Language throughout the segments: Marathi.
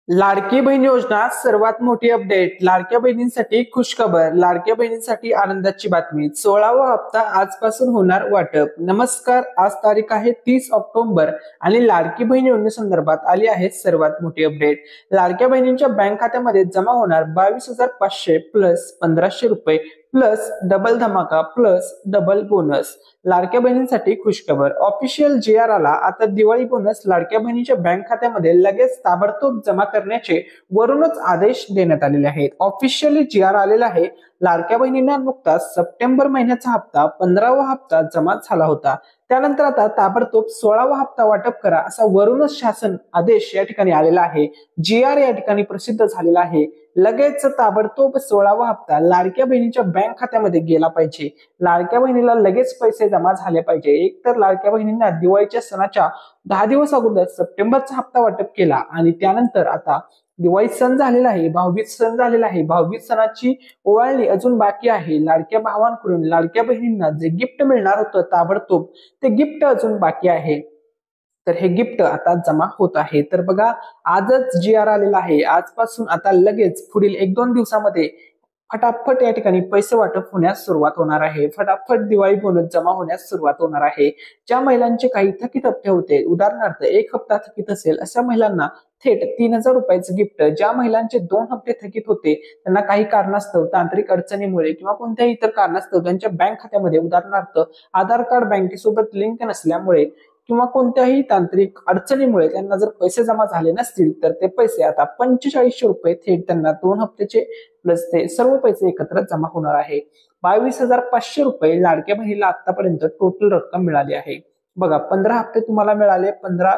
लाडकी बहीण योजना सर्वात मोठी अपडेट. लाडक्या बहिणींसाठी खुशखबर. लाडक्या बहिणींसाठी आनंदाची बातमी. 16वा हप्ता आजपासून होणार वाटप. नमस्कार, आज तारीख आहे 30 ऑक्टोबर आणि लाडकी बहीण योजनेसंदर्भात आली आहे सर्वात मोठी अपडेट. लाडक्या बहिणींच्या बँक खात्यामध्ये जमा होणार 22,500 प्लस 1,500 रुपये प्लस डबल धमाका प्लस डबल बोनस. लाडक्या बहिणींसाठी खुशखबर. ऑफिशियल GR आला. आता दिवाळी बोनस लाडक्या बहिणीच्या बँक खात्यामध्ये लगेच ताबडतोब जमा करण्याचे वरूनच आदेश देण्यात आलेले आहेत. ऑफिशियली GR आलेला आहे. लाडक्या बहिणींना नुकताच सप्टेंबर महिन्याचा हप्ता 15वा हप्ता जमा झाला होता. त्यानंतर आता ताबडतोब 16वा हप्ता वाटप करा असा वरूनच शासन आदेश या ठिकाणी आलेला आहे. GR या ठिकाणी प्रसिद्ध झालेला आहे. लगेच ताबडतोब 16वा हप्ता लाडक्या बहिणीच्या बँक खात्यामध्ये गेला पाहिजे. लाडक्या बहिणीला लगेच पैसे जमा झाले पाहिजे. एक तर लाडक्या बहिणींना दिवाळीच्या सणाच्या 10 दिवस अगोदर सप्टेंबरचा हप्ता वाटप केला आणि त्यानंतर आता दिवाळी सण झालेला आहे, भाऊबीज सण झालेला आहे. भाऊबीज सणाची ओवाळणी अजून बाकी आहे. लाडक्या भावांकडून लाडक्या बहिणींना जे गिफ्ट मिळणार होतं ताबडतोब ते गिफ्ट अजून बाकी आहे. तर हे गिफ्ट आता जमा होत आहे. तर बघा, आजच GR आलेला आहे. आजपासून आता लगेच पुढील 1-2 दिवसामध्ये फटाफट या ठिकाणी पैसे वाटप होण्यास सुरुवात होणार आहे. फटाफट दिवाळी बोनस जमा होण्यास सुरुवात होणार आहे. ज्या महिलांचे काही थकीत हप्ते होते, उदाहरणार्थ 1 हप्ता थकीत असेल अशा महिलांना थेट 3,000 रुपयाचं गिफ्ट. ज्या महिलांचे 2 हप्ते थकीत होते, त्यांना काही कारणास्तव तांत्रिक अडचणीमुळे किंवा कोणत्याही इतर कारणास्तव त्यांच्या बँक खात्यामध्ये उदाहरणार्थ आधार कार्ड बँकेसोबत लिंक नसल्यामुळे किंवा कोणत्याही तांत्रिक अडचणीमुळे त्यांना जर पैसे जमा झाले नसतील तर ते पैसे आता 4500 रुपये थेट त्यांना 2 हप्त्याचे प्लस ते सर्व पैसे एकत्र जमा होणार आहे. 22,500 रुपये लाडक्या बहिणीला आतापर्यंत टोटल रक्कम मिळाली आहे. बघा, 15 हप्ते तुम्हाला मिळाले. 15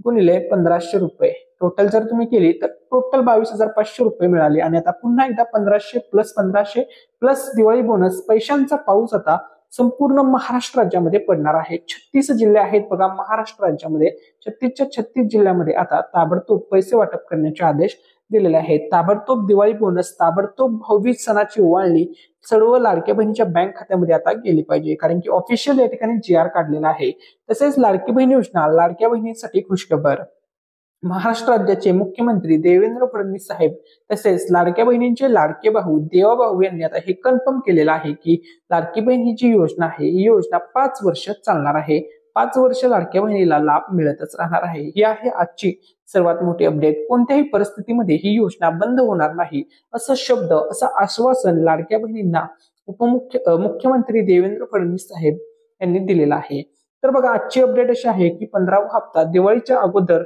गुणिले 1,500 रुपये टोटल जर तुम्ही केली तर टोटल 22,500 रुपये मिळाले. आणि आता पुन्हा एकदा 1,500 प्लस 1,500 प्लस दिवाळी बोनस पैशांचा पाऊस आता संपूर्ण महाराष्ट्र राज्यामध्ये पडणार आहे. 36 जिल्हे आहेत बघा महाराष्ट्र राज्यामध्ये. 36च्या 36 जिल्ह्यामध्ये आता ताबडतोब पैसे वाटप करण्याचे आदेश दिलेले आहेत. ताबडतोब दिवाळी बोनस, ताबडतोब भाऊबीज सणाची ओवाळणी सर्व लाडक्या बहिणीच्या बँक खात्यामध्ये आता गेली पाहिजे. कारण की ऑफिशियल या ठिकाणी GR काढलेला आहे. तसेच लाडकी बहीण योजना लाडक्या बहिणींसाठी खुशखबर. महाराष्ट्र राज्याचे मुख्यमंत्री देवेंद्र फडणवीस साहेब तसेच लाडक्या बहिणींचे लाडके भाऊ देवाभाऊ यांनी आता हे कन्फर्म केलेलं आहे की लाडकी बहीण ही जी योजना आहे ही योजना 5 वर्ष चालणार आहे. 5 वर्ष लाडक्या बहिणीला लाभ मिळतच राहणार आहे. ही आहे आजची सर्वात मोठी अपडेट. कोणत्याही परिस्थितीमध्ये ही योजना बंद होणार नाही असं शब्द, असं आश्वासन लाडक्या बहिणींना मुख्यमंत्री देवेंद्र फडणवीस साहेब यांनी दिलेलं आहे. तर बघा, आजची अपडेट अशी आहे की 15वा हप्ता दिवाळीच्या अगोदर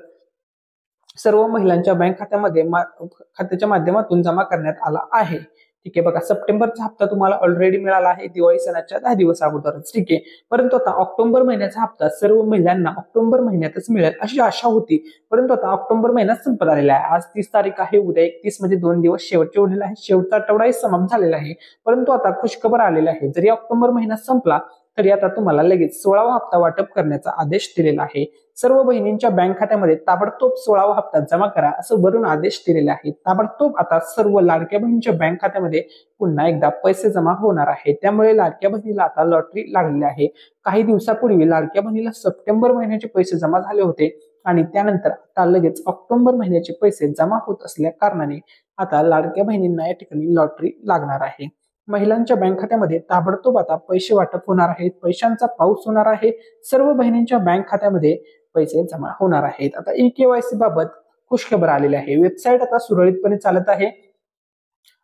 सर्व महिलांच्या बँक खात्याच्या माध्यमातून जमा करण्यात आला आहे. ठीक आहे. बघा, सप्टेंबरचा हप्ता तुम्हाला ऑलरेडी मिळाला आहे दिवाळी सणाच्या 10 दिवस अगोदरच. ठीक आहे. परंतु आता ऑक्टोबर महिन्याचा हप्ता सर्व महिलांना ऑक्टोबर महिन्यातच मिळेल अशी आशा होती. परंतु आता ऑक्टोबर महिन्यात संपत आलेला आहे. आज 30 तारीख आहे. उद्या 31 म्हणजे 2 दिवस शेवटचे उरलेले आहे. शेवटचा आठवडाही समाप्त झालेला आहे. परंतु आता खुशखबर आलेला आहे. जरी ऑक्टोबर महिना संपला तरी आता तुम्हाला लगेच 16वा हप्ता वाटप करण्याचा आदेश दिलेला आहे. सर्व बहिणींच्या बँक खात्यामध्ये ताबडतोब 16वा हप्ता जमा करा असं वरून आदेश दिलेले आहेत. ताबडतोब आता सर्व लाडक्या बहिणींच्या बँक खात्यामध्ये पुन्हा एकदा पैसे जमा होणार आहेत. त्यामुळे लाडक्या बहिणीला आता लॉटरी लागलेली आहे. काही दिवसापूर्वी लाडक्या बहिणीला सप्टेंबर महिन्याचे पैसे जमा झाले होते आणि त्यानंतर आता लगेच ऑक्टोबर महिन्याचे पैसे जमा होत असल्या कारणाने आता लाडक्या बहिणींना या ठिकाणी लॉटरी लागणार आहे. महिलांच्या बँक खात्यामध्ये ताबडतोब आता पैसे वाटप होणार आहेत. पैशांचा पाऊस होणार आहे. सर्व बहिणींच्या बँक खात्यामध्ये पैसे जमा होणार आहेत. आता eKYC बाबत खुशखबर आलेली आहे. वेबसाईट आता सुरळीतपणे चालत आहे.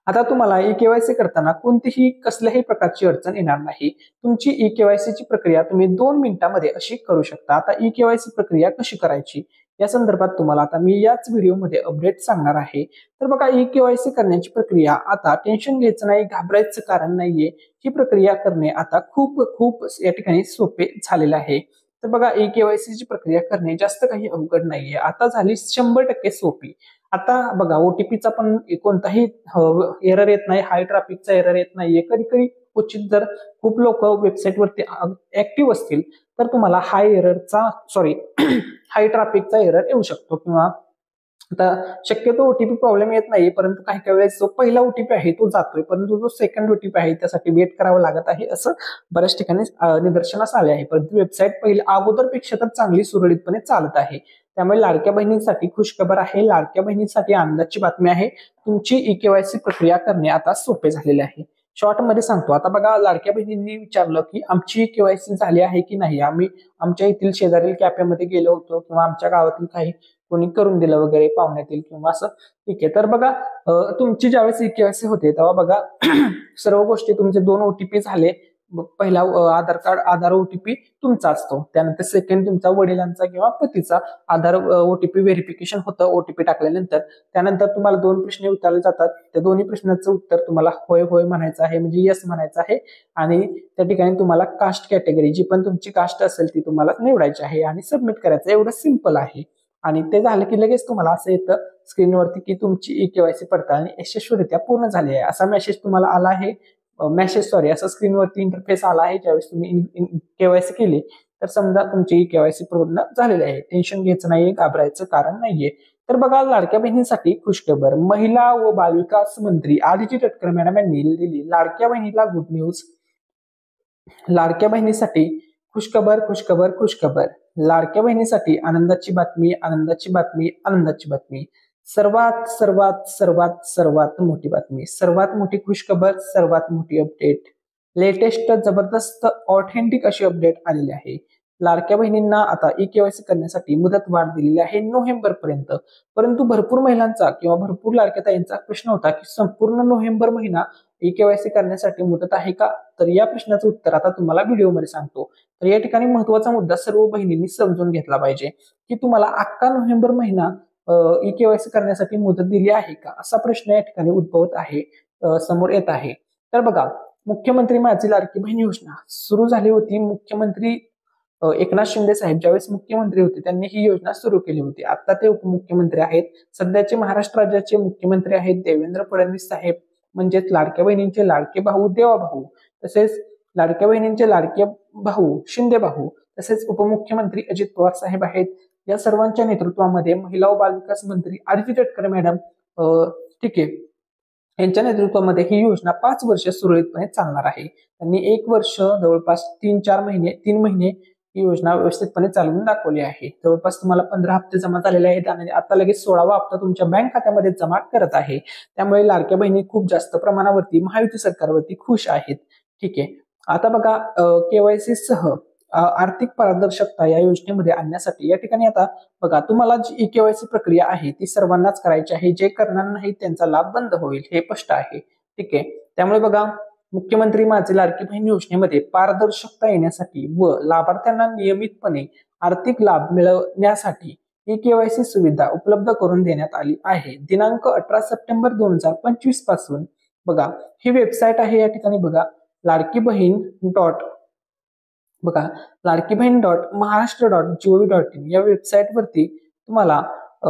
आता तुम्हाला eKYC करताना कोणतीही कसल्याही प्रकारची अडचण येणार नाही. तुमची eKYC ची प्रक्रिया तुम्ही 2 मिनिटांमध्ये अशी करू शकता. आता eKYC प्रक्रिया कशी करायची या संदर्भात तुम्हाला आता मी याच व्हिडिओमध्ये अपडेट सांगणार आहे. तर बघा, eKYC करण्याची प्रक्रिया आता टेन्शन घ्यायचं नाही, घाबरायचं कारण नाहीये. ही प्रक्रिया करणे आता खूप या ठिकाणी सोपे झालेले आहे. तर बघा, eKYC ची प्रक्रिया करणे जास्त काही अवघड नाहीये. आता झाली 100% सोपी. आता बघा, OTPचा पण कोणताही एरर येत नाही, हाय ट्रॅफिकचा एरर येत नाहीये. कधी क्वचित जर खूप लोक वेबसाईट वरती ऍक्टिव्ह असतील तर तुम्हाला हाय ट्रॅफिकचा एरर येऊ शकतो किंवा आता शक्यतो ओटीपी प्रॉब्लेम येत नाही, परंतु काही काही वेळेस जो पहिला ओटीपी आहे तो जातोय, परंतु जो सेकंड ओटीपी आहे त्यासाठी वेट करावं लागत आहे, असं बऱ्याच ठिकाणी निदर्शनास आले आहे. परंतु वेबसाईट पहिल्या अगोदरपेक्षा तर चांगली सुरळीतपणे चालत आहे. त्यामुळे लाडक्या बहिणींसाठी खुशखबर आहे, लाडक्या बहिणींसाठी आनंदाची बातमी आहे. तुमची ई-केवायसी प्रक्रिया करणे आता सोपे झालेले आहे. शॉर्ट मध्ये सांगतो, आता बघा लाडक्या बहिणींनी विचारलं की आमची केवायसी झाली आहे की नाही. आम्ही आमच्या येथील शेजारील कॅफेमध्ये गेलो होतो किंवा आमच्या गावातील काही कोणी करून दिलं वगैरे पाहुण्यातील किंवा असं, ठीक आहे. तर बघा तुमची ज्यावेळेस ई-केवायसी होते तेव्हा बघा सर्व गोष्टी तुमचे 2 ओटीपी झाले. पहिला आधार कार्ड आधार ओटीपी तुमचा असतो, त्यानंतर सेकंड तुमचा वडिलांचा किंवा पतीचा आधार ओटीपी व्हेरिफिकेशन होतं ओटीपी टाकल्यानंतर. त्यानंतर तुम्हाला 2 प्रश्न विचारले जातात, त्या दोन्ही प्रश्नाचं उत्तर तुम्हाला होय होय म्हणायचं आहे, म्हणजे येस म्हणायचं आहे. आणि त्या ठिकाणी तुम्हाला कास्ट कॅटेगरी जी पण तुमची कास्ट असेल ती तुम्हाला निवडायची आहे आणि सबमिट करायचं. एवढं सिंपल आहे. आणि ते झालं की लगेच तुम्हाला असं येतं स्क्रीनवरती की तुमची ई-केवायसी पडताळणी यशस्वीरित्या पूर्ण झाली आहे, असा मेसेज तुम्हाला आला आहे. असा स्क्रीनवरती इंटरफेस आला आहे. ज्यावेळेस तुम्ही केवायसी केली तर समजा तुमची केवायसी पूर्ण झालेली आहे. टेन्शन घ्यायचं नाहीये, घाबरायचं कारण नाहीये. तर बघा लाडक्या बहिणींसाठी खुशखबर. महिला व बालविकास मंत्री आदिती तटकरे मॅडम यांनी दिली लाडक्या बहिणीला गुड न्यूज. लाडक्या बहिणीसाठी खुशखबर खुशखबर खुशखबर. लाडक्या बहिणीसाठी आनंदाची बातमी आनंदाची बातमी आनंदाची बातमी. सर्वात सर्वात सर्वात सर्वात मोठी बातमी, सर्वात मोठी खुशखबर, सर्वात मोठी अपडेट, लेटेस्ट जबरदस्त ऑथेंटिक अशी अपडेट आलेली आहे. लाडक्या बहिणींना आता ई-केवायसी करण्यासाठी मुदत वाढ दिलेली आहे नोव्हेंबर पर्यंत. परंतु भरपूर महिलांचा किंवा भरपूर लाडक्या ताईंचा प्रश्न होता की संपूर्ण नोव्हेंबर महिना ई-केवायसी करण्यासाठी मुदत आहे का. तर या प्रश्नाचं उत्तर आता तुम्हाला व्हिडिओमध्ये सांगतो. तर या ठिकाणी महत्वाचा मुद्दा सर्व बहिणींनी समजून घेतला पाहिजे की तुम्हाला अख्खा नोव्हेंबर महिना ई-केवायसी करण्यासाठी मुदत दिली आहे का, असा प्रश्न या ठिकाणी उद्भवत आहे, समोर येत आहे. तर बघा मुख्यमंत्री माझी लाडकी बहीण योजना सुरू झाली होती. मुख्यमंत्री एकनाथ शिंदे साहेब ज्यावेळेस मुख्यमंत्री होते त्यांनी ही योजना सुरू केली होती. आता ते उपमुख्यमंत्री आहेत. सध्याचे महाराष्ट्र राज्याचे मुख्यमंत्री आहेत देवेंद्र फडणवीस साहेब, म्हणजेच लाडक्या बहिणींचे लाडके भाऊ देवा भाऊ, तसेच लाडक्या बहिणींचे लाडके भाऊ शिंदे भाऊ, तसेच उपमुख्यमंत्री अजित पवार साहेब आहेत. या सर्वांच्या नेतृत्वामध्ये महिला व बालविकास मंत्री आदिती तटकरे मॅडम, ठीक आहे, यांच्या नेतृत्वामध्ये ही योजना 5 वर्ष सुरळीतपणे चालणार आहे. त्यांनी 1 वर्ष जवळपास 3 महिने ही योजना व्यवस्थितपणे चालवून दाखवली आहे. जवळपास तुम्हाला 15 हप्ते जमा झालेले आहेत आणि आता लगेच 16वा हप्ता तुमच्या बँक खात्यामध्ये जमा करत आहे. त्यामुळे लाडक्या बहिणी खूप जास्त प्रमाणावरती महायुती सरकारवरती खुश आहेत. ठीक आहे. आता बघा केवायसी सह आर्थिक पारदर्शकता या योजनेमध्ये आणण्यासाठी या ठिकाणी आता बघा तुम्हाला जी ई-केवायसी प्रक्रिया आहे ती सर्वांनाच करायची आहे. जे करणार नाही त्यांचा लाभ बंद होईल, हे स्पष्ट आहे. ठीक आहे. त्यामुळे बघा मुख्यमंत्री माझी लाडकी बहीण योजनेमध्ये पारदर्शकता येण्यासाठी व लाभार्थ्यांना नियमितपणे आर्थिक लाभ मिळवण्यासाठी ई-केवायसी सुविधा उपलब्ध करून देण्यात आली आहे. दिनांक 18 सप्टेंबर 2025 पासून बघा ही वेबसाईट आहे. या ठिकाणी बघा लाडकी बहीण .महाराष्ट्र.gov.in या वेबसाईट वरती तुम्हाला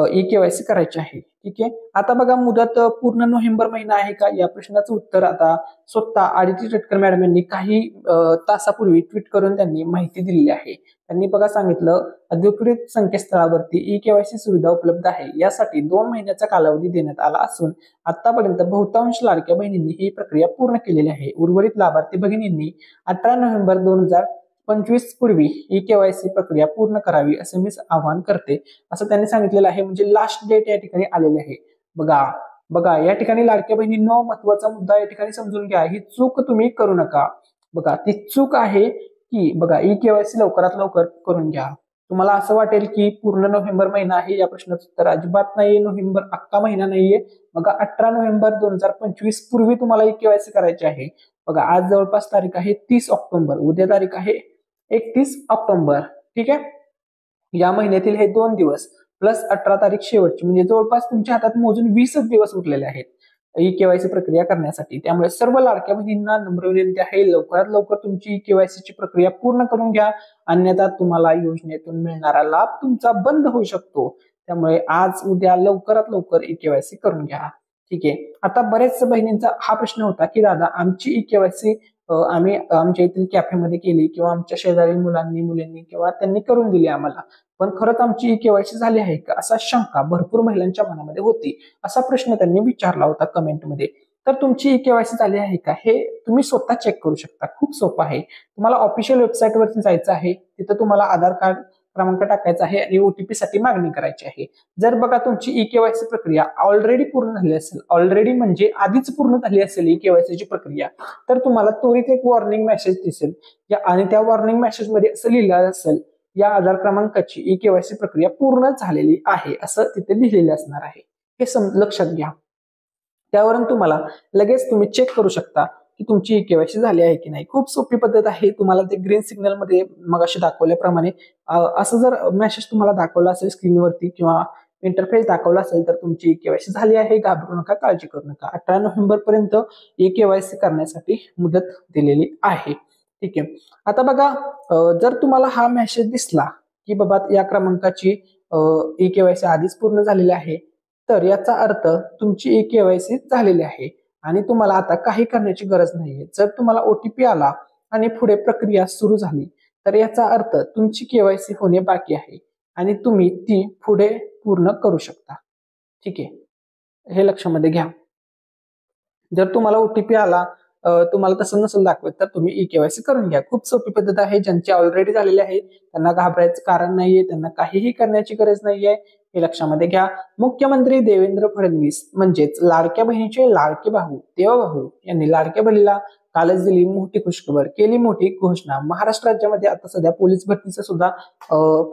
ई-केवायसी करायची आहे. ठीक आहे. आता बघा मुदत पूर्ण नोव्हेंबर महिना आहे का, या प्रश्नाचं उत्तर आता स्वतः आदिती तटकरे मॅडम यांनी काही तासापूर्वी ट्विट करून त्यांनी माहिती दिलेली आहे. त्यांनी बघा सांगितलं अधिकृत संकेतस्थळावरती ई-केवायसी सुविधा उपलब्ध आहे. यासाठी 2 महिन्याचा कालावधी देण्यात आला असून आतापर्यंत बहुतांश लाडक्या बहिणींनी ही प्रक्रिया पूर्ण केलेली आहे. उर्वरित लाभार्थी भगिनींनी 18 नोव्हेंबर 2025 पूर्वी ई-केवायसी प्रक्रिया पूर्ण करावी असे मी आवाहन करते, असं त्यांनी सांगितलेलं आहे. म्हणजे लास्ट डेट या ठिकाणी आलेली आहे. बघा या ठिकाणी लाडक्या बहिणींनो महत्वाचा मुद्दा या ठिकाणी समजून घ्या. ही चूक तुम्ही करू नका. बघा ती चूक आहे की बघा ई-केवायसी लवकरात लवकर करून घ्या. तुम्हाला असं वाटेल की पूर्ण नोव्हेंबर महिना आहे, या प्रश्नाचं उत्तर अजिबात नाहीये. नोव्हेंबर अख्खा महिना नाहीये. बघा 18 नोव्हेंबर 2025 पूर्वी तुम्हाला ई-केवायसी करायची आहे. बघा आज जवळपास तारीख आहे 30 ऑक्टोबर, उद्या तारीख आहे 31 ऑक्टोबर. ठीक आहे. या महिन्यातील हे 2 दिवस प्लस 18 तारीख शेवटची, म्हणजे जवळपास तुमच्या हातात मोजून 20 दिवस उरलेले आहेत ई-केवायसी प्रक्रिया करण्यासाठी. त्यामुळे सर्व लाडक्या बहिणींना नम्र विनंती आहे, लवकरात लवकर तुमची ई-केवायसीची प्रक्रिया पूर्ण करून घ्या, अन्यथा तुम्हाला योजनेतून मिळणारा लाभ तुमचा बंद होऊ शकतो. त्यामुळे आज उद्या लवकरात लवकर ई-केवायसी करून घ्या. ठीक आहे. आता बरेच बहिणींचा हा प्रश्न होता की दादा आमची ई-केवायसी आम्ही आमच्या येथील कॅफेमध्ये केली किंवा आमच्या शेजारील मुलांनी मुलींनी किंवा त्यांनी करून दिली आम्हाला, पण खरंच आमची केवायसी झाली आहे का असा शंका भरपूर महिलांच्या मनामध्ये होती. असा प्रश्न त्यांनी विचारला होता कमेंटमध्ये. तर तुमची केवायसी झाली आहे का हे तुम्ही स्वतः चेक करू शकता. खूप सोपं आहे. तुम्हाला ऑफिशियल वेबसाईटवरती जायचं आहे. तिथं तुम्हाला आधार कार्ड क्रमांक टाकायचा आहे आणि ओटीपी साठी मागणी करायची आहे. जर बघा तुमची ई केवायसी प्रक्रिया ऑलरेडी पूर्ण झाली असेल, ऑलरेडी म्हणजे आधीच पूर्ण झाली असेल ई केवायसीची प्रक्रिया, तर तुम्हाला त्वरित एक वॉर्निंग मेसेज दिसेल आणि त्या वॉर्निंग मेसेज मध्ये असं लिहिलं असेल, या आधार क्रमांकाची ई केवायसी प्रक्रिया पूर्ण झालेली आहे असं तिथे लिहिलेलं असणार आहे. हे लक्षात घ्या. त्यावरून तुम्हाला लगेच तुम्ही चेक करू शकता की तुमची केवायसी झाली आहे की नाही. खूप सोपी पद्धत आहे. तुम्हाला ते ग्रीन सिग्नल मध्ये मगाशी दाखवल्याप्रमाणे असं जर मेसेज तुम्हाला दाखवला असेल स्क्रीनवरती किंवा इंटरफेस दाखवला असेल तर तुमची केवायसी झाली आहे. घाबरू नका, काळजी करू नका. 18 नोव्हेंबर पर्यंत ई केवायसी करण्यासाठी मुदत दिलेली आहे. ठीक आहे. आता बघा, जर तुम्हाला हा मेसेज दिसला की बाबा या क्रमांकाची ई केवायसी आधीच पूर्ण झालेली आहे, तर याचा अर्थ तुमची ई केवायसी झालेली आहे आणि तुम्हाला आता काही करण्याची गरज नाहीये. जर तुम्हाला ओटीपी आला आणि पुढे प्रक्रिया सुरू झाली तर याचा अर्थ तुमची केवायसी होणे बाकी आहे आणि तुम्ही ती पुढे पूर्ण करू शकता. ठीक आहे, हे लक्षामध्ये घ्या. जर तुम्हाला ओटीपी आला, तुम्हाला तसं नसेल दाखवत तर तुम्ही ई केवायसी करून घ्या. खूप सोपी पद्धत आहे. ज्यांची ऑलरेडी झालेली आहे त्यांना घाबरायचं कारण नाहीये, त्यांना काहीही करण्याची गरज नाहीये, हे लक्षामध्ये घ्या. मुख्यमंत्री देवेंद्र फडणवीस म्हणजेच लाडक्या बहिणीचे लाडके भाऊ देवाभाऊ यांनी लाडक्या बहिणीला कालच दिली मोठी खुशखबर, केली मोठी घोषणा. महाराष्ट्र राज्यामध्ये आता सध्या पोलीस भरतीचा सुद्धा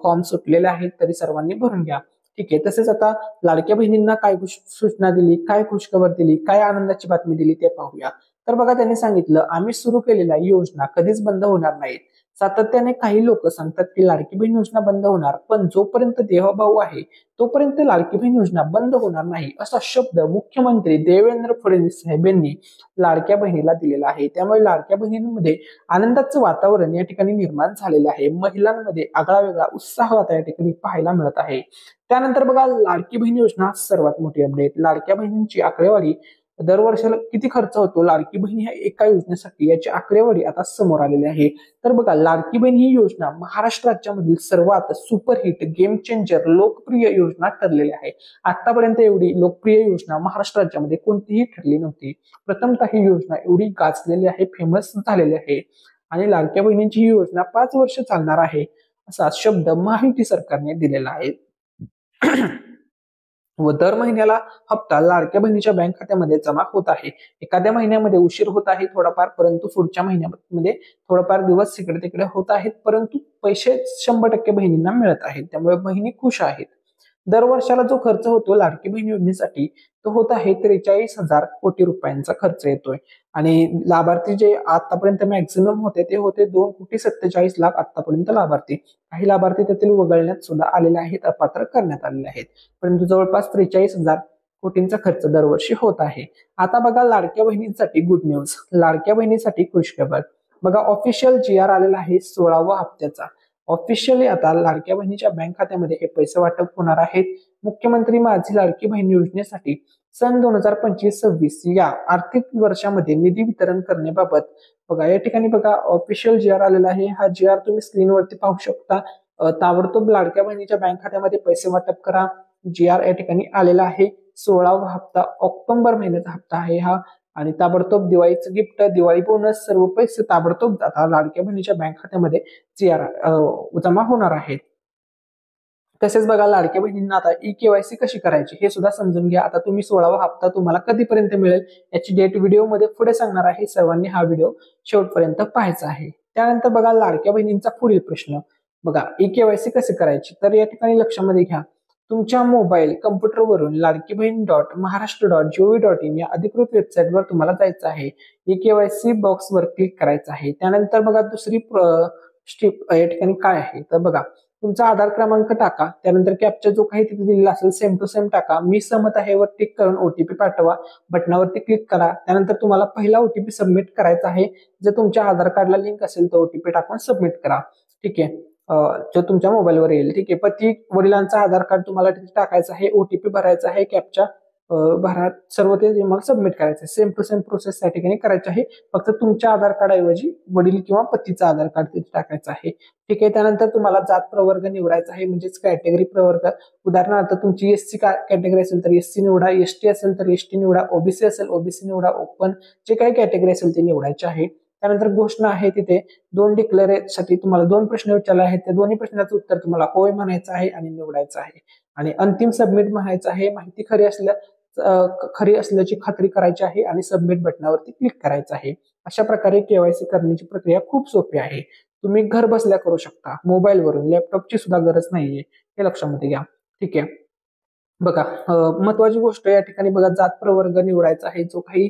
फॉर्म सुटलेले आहेत, तरी सर्वांनी भरून घ्या. ठीक आहे. तसेच आता लाडक्या बहिणींना काय सूचना दिली, काय खुशखबर दिली, काय आनंदाची बातमी दिली ते पाहूया. तर बघा, त्यांनी सांगितलं आम्ही सुरू केलेल्या योजना कधीच बंद होणार नाहीत. सातत्याने काही लोक सांगतात की लाडकी बहीण योजना बंद होणार, पण जोपर्यंत देवभाऊ आहे तोपर्यंत लाडकी बहीण योजना बंद होणार नाही असा शब्द मुख्यमंत्री देवेंद्र फडणवीस साहेब यांनी लाडक्या बहिणीला दिलेला आहे. त्यामुळे लाडक्या बहिणींमध्ये आनंदाचं वातावरण या ठिकाणी निर्माण झालेलं आहे. महिलांमध्ये आगळा वेगळा उत्साह आता या ठिकाणी पाहायला मिळत आहे. त्यानंतर बघा, लाडकी बहीण योजना सर्वात मोठी अपडेट. लाडक्या बहिणींची आकडेवारी, दरवर्षाला किती खर्च होतो लाडकी बहीण ह्या एका योजनेसाठी याची आकडेवारी आता समोर आलेली आहे. तर बघा, लाडकी बहीण ही योजना महाराष्ट्र राज्यामधील सर्वात सुपरहिट, गेम चेंजर, लोकप्रिय योजना ठरलेली आहे. आतापर्यंत एवढी लोकप्रिय योजना महाराष्ट्र राज्यामध्ये कोणतीही ठरली नव्हती. प्रथमतः ही योजना एवढी गाजलेली आहे, फेमस झालेली आहे आणि लाडक्या बहिणींची ही योजना 5 वर्ष चालणार आहे असा शब्द महायुती सरकारने दिलेला आहे. व दर महिन्याला हप्ता लाडक्या बहिणीच्या बँक खात्यामध्ये जमा होत आहे. एखाद्या महिन्यामध्ये उशीर होत आहे थोडाफार, परंतु पुढच्या महिन्यामध्ये थोडाफार दिवस इकडे तिकडे होत आहेत, परंतु पैसे 100% बहिणींना मिळत आहेत. त्यामुळे बहिणी खुश आहेत. दरवर्षाला जो खर्च होतो लाडकी बहीण योजनेसाठी तो होत आहे 43,000 कोटी रुपयांचा खर्च येतोय आणि लाभार्थी जे आतापर्यंत मॅक्झिमम होते ते होते 2,47,00,000 आतापर्यंत लाभार्थी. काही लाभार्थी त्यातील वगळण्यात सुद्धा आलेले आहेत, अपात्र करण्यात आलेले आहेत, परंतु जवळपास 43,000 कोटींचा खर्च दरवर्षी होत आहे. आता बघा, लाडक्या बहिणींसाठी गुड न्यूज, लाडक्या बहिणीसाठी खुशखबर. बघा, ऑफिशियल GR आलेला आहे 16व्या हप्त्याचा. ऑफिशियली आता लाडक्या बहिणीच्या बँक खात्यामध्ये हे पैसे वाटप होणार आहेत. मुख्यमंत्री माझी लाडकी बहीण योजनेसाठी सन 2025-26 या आर्थिक वर्षामध्ये निधी वितरण करण्याबाबत बघा, या ठिकाणी बघा ऑफिशियल GR आलेला आहे. हा GR तुम्ही स्क्रीनवरती पाहू शकता. ताबडतोब लाडक्या बहिणीच्या बँक खात्यामध्ये पैसे वाटप करा. GR या ठिकाणी आलेला आहे. 16वा हप्ता ऑक्टोबर महिन्याचा हप्ता आहे हा आणि ताबडतोब दिवाळीचं गिफ्ट, दिवाळी बोनस, सर्व पैसे ताबडतोब आता लाडक्या बहिणीच्या बँक खात्यामध्ये जमा होणार आहेत. तसेच बघा, लाडक्या बहिणींना आता ई केवायसी कशी करायची हे सुद्धा समजून घ्या. आता तुम्ही 16वा हप्ता तुम्हाला कधीपर्यंत मिळेल याची डेट व्हिडिओमध्ये पुढे सांगणार आहे. सर्वांनी हा व्हिडिओ शेवटपर्यंत पाहायचा आहे. त्यानंतर बघा, लाडक्या बहिणींचा पुढील प्रश्न बघा, ई केवायसी कशी करायची. तर या ठिकाणी लक्षामध्ये घ्या, तुमच्या मोबाईल कम्प्युटरवरून लाडकी बहीण .महाराष्ट्र.gov.in या अधिकृत वेबसाईटवर तुम्हाला जायचं आहे. ई केवायसी बॉक्सवर क्लिक करायचं आहे. त्यानंतर बघा, दुसरी स्टेप या ठिकाणी काय आहे तर बघा, तुमचा आधार क्रमांक टाका. त्यानंतर कॅप्चा जो काही तिथे दिलेला असेल सेम टू सेम टाका. मी सहमत आहे वर क्लिक करून ओटीपी पाठवा बटनावरती क्लिक करा. त्यानंतर तुम्हाला पहिला ओटीपी सबमिट करायचा आहे. जर तुमच्या आधार कार्डला लिंक असेल तर ओटीपी टाकून सबमिट करा. ठीक आहे, जो तुमच्या मोबाईलवर येईल. ठीक आहे, पती वडिलांचा आधार कार्ड तुम्हाला तिथे टाकायचं आहे, ओटीपी भरायचा आहे, कॅप्चा भरात सर्व ते तुम्हाला सबमिट करायचं आहे. सेम टू सेम प्रोसेस त्या ठिकाणी करायची आहे. फक्त तुमच्या आधार कार्ड ऐवजी वडील किंवा पतीचं आधार कार्ड तिथे टाकायचं आहे. ठीक आहे. त्यानंतर तुम्हाला जात प्रवर्ग निवडायचा आहे, म्हणजेच कॅटेगरी प्रवर्ग. उदाहरणार्थ तुमची एससी कॅटेगरी असेल तर एससी निवडा, एसटी असेल तर एसटी निवडा, ओबीसी असेल ओबीसी निवडा, ओपन जे काही कॅटेगरी असेल ते निवडायचे आहे. त्यानंतर घोषणा आहे, तिथे 2 डिक्लेअरसाठी तुम्हाला 2 प्रश्न विचारले आहेत. त्या दोन्ही प्रश्नाचं उत्तर तुम्हाला होय म्हणायचं आहे आणि निवडायचं आहे. आणि अंतिम सबमिट म्हणायचं आहे. माहिती खरी असल्याची खात्री करायची आहे आणि सबमिट बटनावरती क्लिक करायचं आहे. अशा प्रकारे केवायसी करण्याची प्रक्रिया खूप सोपी आहे. तुम्ही घर बसल्या करू शकता, मोबाईलवरून. लॅपटॉपची सुद्धा गरज नाहीये, हे लक्षामध्ये घ्या. ठीक आहे. बघा, महत्वाची गोष्ट या ठिकाणी बघा, जात प्रवर्ग निवडायचा आहे. जो काही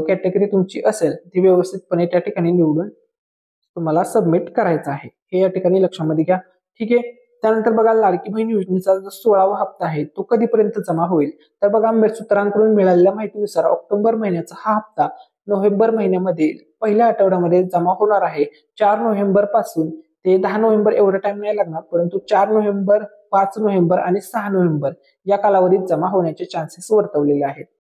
कॅटेगरी तुमची असेल ती व्यवस्थितपणे त्या ठिकाणी निवडून तुम्हाला सबमिट करायचं आहे, हे या ठिकाणी लक्षामध्ये घ्या. ठीक आहे. त्यानंतर बघा, लाडकी बहीण योजनेचा जो 16वा हप्ता आहे तो कधीपर्यंत जमा होईल. तर बघा, सूत्रांकडून मिळालेल्या माहितीनुसार ऑक्टोबर महिन्याचा हा हप्ता नोव्हेंबर महिन्यामध्ये पहिल्या आठवड्यामध्ये जमा होणार आहे. 4 नोव्हेंबर पासून ते 10 नोव्हेंबर एवढा टाइम नाही लागणार, परंतु 4 नोव्हेंबर, 5 नोव्हेंबर आणि 6 नोव्हेंबर या कालावधीत जमा होण्याचे चान्सेस वर्तवलेले आहेत.